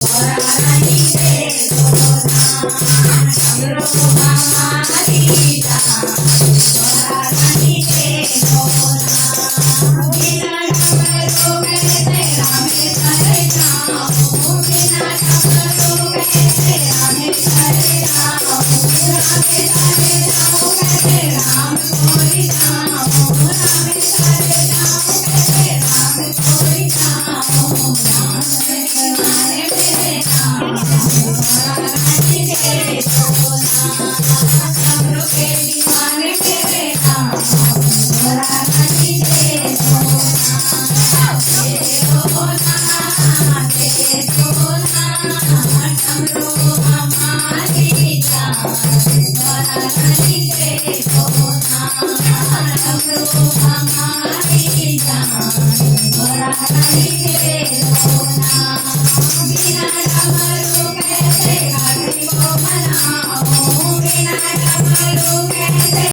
वरानी दे दो दान हमरो हमारी जान वरानी दे दो दान बिना डमरू के तेरा में करे जाऊं बिना डमरू के तेरा में करे जाऊं रामे तारे जाऊं मैं राम कोई जाऊं रामे तारे जाऊं मैं राम कोई जाऊं राम तुम्हारे मेरे नाम वरानी दे दो दान हमरो के दीवाने मेरे नाम वरानी दे दो दान दे दो दान दे दो दान हमरो हमारी जान वरानी दे दो दान हमरो हमारी जान वरानी दे दो दान बिना डमरू के तेरा को मनाऊं बिना डमरू के